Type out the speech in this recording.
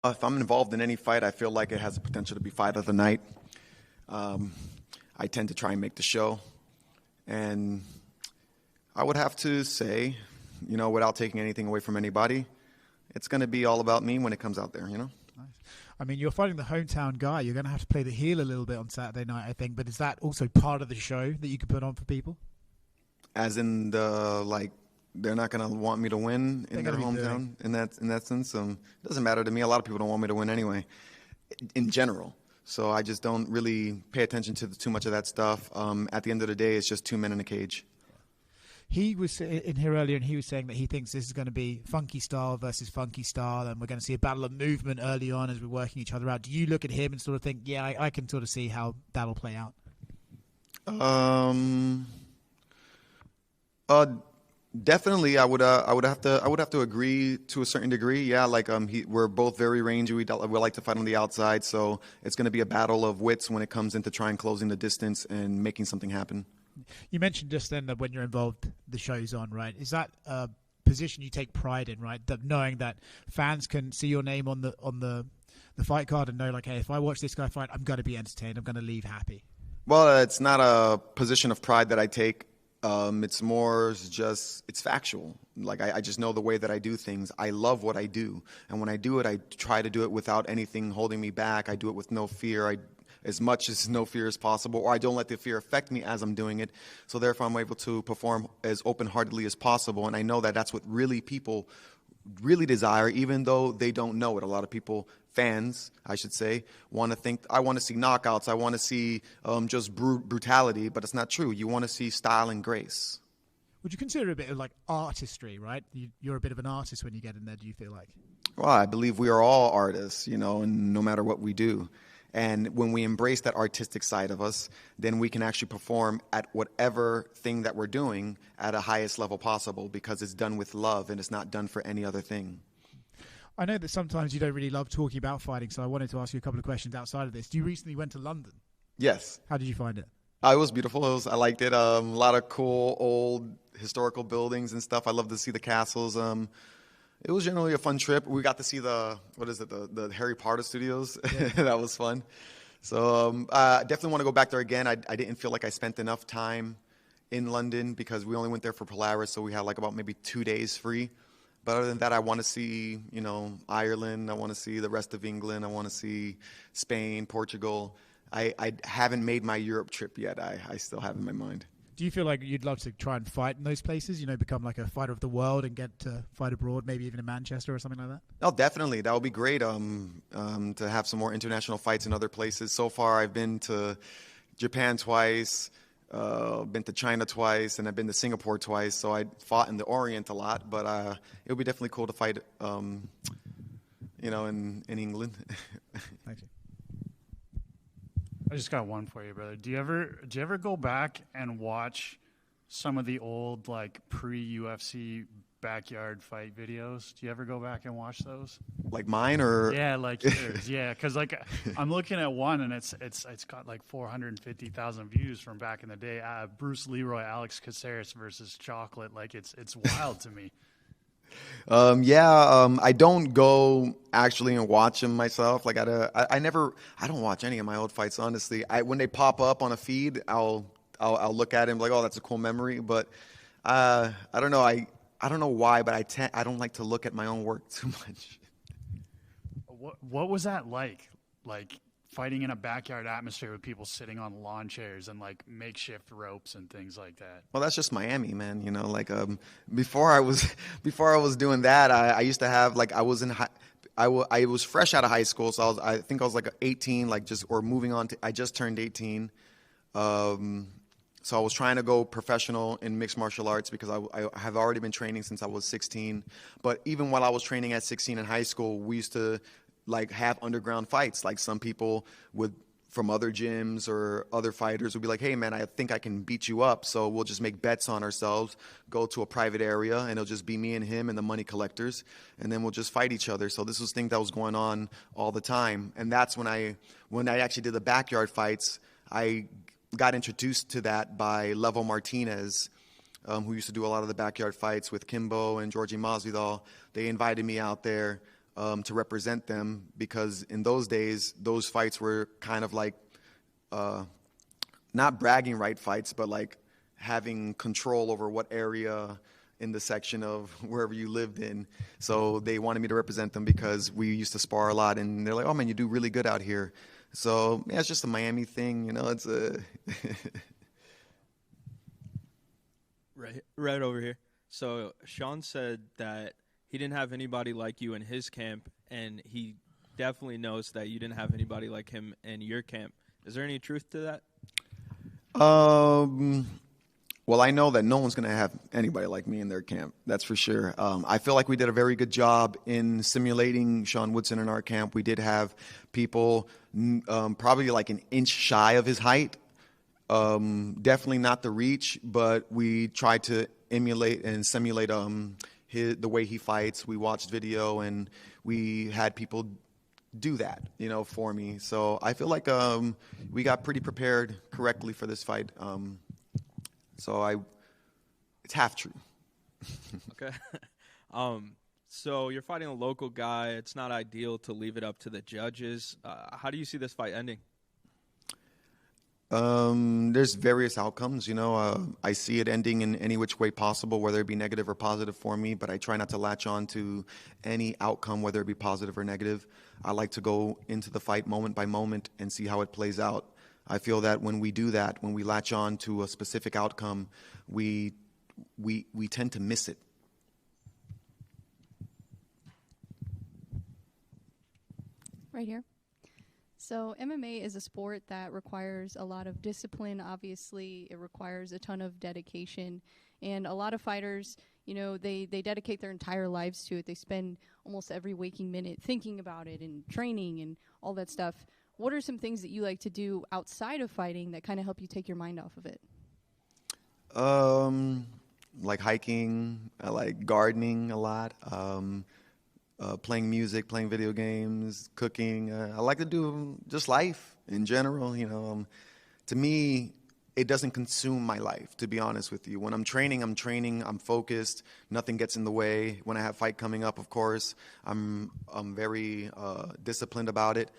If I'm involved in any fight, I feel like it has the potential to be fight of the night. I tend to try and make the show. And I would have to say, without taking anything away from anybody, it's going to be all about me when it comes out there, Nice. I mean, you're fighting the hometown guy. You're going to have to play the heel a little bit on Saturday night, I think. But is that also part of the show that you can put on for people? As in they're not going to want me to win in their hometown in that sense. It doesn't matter to me. A lot of people don't want me to win anyway, in general. So I just don't really pay attention to too much of that stuff. At the end of the day, it's just two men in a cage. He was in here earlier, and he was saying that he thinks this is going to be funky style versus funky style, and we're going to see a battle of movement early on as we're working each other out. Do you look at him and sort of think, yeah, I can sort of see how that'll play out? Definitely, I would have to agree to a certain degree. Yeah, we're both very rangy. We like to fight on the outside, so it's going to be a battle of wits when it comes into trying closing the distance and making something happen. You mentioned just then that when you're involved, the show's on, right? Is that a position you take pride in, right? That knowing that fans can see your name on the fight card and know, like, hey, if I watch this guy fight, I'm going to be entertained. I'm going to leave happy. Well, it's not a position of pride that I take. It's factual. Like, I just know the way that I do things. I love what I do. And when I do it, I try to do it without anything holding me back. I do it with no fear. As much as no fear as possible, or I don't let the fear affect me as I'm doing it. So therefore, I'm able to perform as open-heartedly as possible. And I know that that's what people really desire, even though they don't know it. A lot of people, fans, I should say, want to think, I want to see knockouts. I want to see just brutality, but it's not true. You want to see style and grace. Would you consider it a bit of like artistry, right? You're a bit of an artist when you get in there, do you feel like? Well, I believe we are all artists, and no matter what we do. And when we embrace that artistic side of us, then we can actually perform at whatever thing that we're doing at a highest level possible, because it's done with love and it's not done for any other thing. I know that sometimes you don't really love talking about fighting, so I wanted to ask you a couple of questions outside of this. You recently went to London. Yes. How did you find it? It was beautiful. I liked it. A lot of cool old historical buildings and stuff. I love to see the castles. It was generally a fun trip. We got to see the Harry Potter studios. Yeah. That was fun. So I definitely want to go back there again. I didn't feel like I spent enough time in London because we only went there for Polaris, so we had like about maybe 2 days free. But other than that, I want to see, Ireland. I want to see the rest of England. I want to see Spain, Portugal. I haven't made my Europe trip yet. I still have in my mind. Do you feel like you'd love to try and fight in those places, become like a fighter of the world and get to fight abroad, maybe even in Manchester or something like that? Oh, definitely. That would be great to have some more international fights in other places. So far, I've been to Japan twice, been to China twice, and I've been to Singapore twice. So I fought in the Orient a lot, but it would be definitely cool to fight, in England. Thank you. I just got one for you, brother. Do you ever go back and watch some of the old pre-UFC backyard fight videos? Do you ever go back and watch those? Like mine or? Yeah, like yours. Yeah, because I'm looking at one and it's got 450,000 views from back in the day. Bruce Leroy, Alex Caceres versus Chocolate. It's wild to me. I don't go actually and watch them myself. I don't watch any of my old fights, honestly. When they pop up on a feed, I'll look at them like, oh, that's a cool memory. But I don't know. I don't know why, but I don't like to look at my own work too much. What was that like? Fighting in a backyard atmosphere with people sitting on lawn chairs and makeshift ropes and things like that. Well, that's just Miami, man. Before I was doing that, I used to have I was fresh out of high school, so I think I was 18, moving on to. I just turned 18, so I was trying to go professional in mixed martial arts because I have already been training since I was 16. But even while I was training at 16 in high school, we used to have underground fights. Some people from other gyms or other fighters would be like, hey man, I think I can beat you up. So we'll just make bets on ourselves, go to a private area, and it'll just be me and him and the money collectors. And then we'll just fight each other. So this was thing that was going on all the time. And that's when I actually did the backyard fights, I got introduced to that by Levo Martinez, who used to do a lot of the backyard fights with Kimbo and Georgie Masvidal. They invited me out there. to represent them, because in those days, those fights were kind of like not bragging right fights, but like having control over what area in the section of wherever you lived in. So they wanted me to represent them because we used to spar a lot, and they're like, oh man, you do really good out here. So yeah, it's just a Miami thing, you know, it's a right over here. So Sean said that he didn't have anybody like you in his camp, and he definitely knows that you didn't have anybody like him in your camp. Is there any truth to that? Well, I know that no one's going to have anybody like me in their camp. That's for sure. I feel like we did a very good job in simulating Sean Woodson in our camp. We did have people probably like an inch shy of his height. Definitely not the reach, but we tried to emulate and simulate the way he fights. We watched video, and we had people do that, you know, for me. So I feel like we got pretty prepared correctly for this fight. It's half true. Okay. So you're fighting a local guy. It's not ideal to leave it up to the judges. How do you see this fight ending? There's various outcomes, you know. I see it ending in any which way possible, whether it be negative or positive for me, but I try not to latch on to any outcome, whether it be positive or negative. I like to go into the fight moment by moment and see how it plays out. I feel that when we do that, when we latch on to a specific outcome, we tend to miss it. Right here. So MMA is a sport that requires a lot of discipline. Obviously, it requires a ton of dedication. And a lot of fighters, you know, they dedicate their entire lives to it. They spend almost every waking minute thinking about it and training and all that stuff. What are some things that you like to do outside of fighting that kind of help you take your mind off of it? Like hiking, I like gardening a lot, playing music, playing video games, cooking. I like to do just life in general, you know. To me, it doesn't consume my life, to be honest with you. When I'm training, I'm focused, nothing gets in the way. When I have fight coming up, of course, I'm very disciplined about it.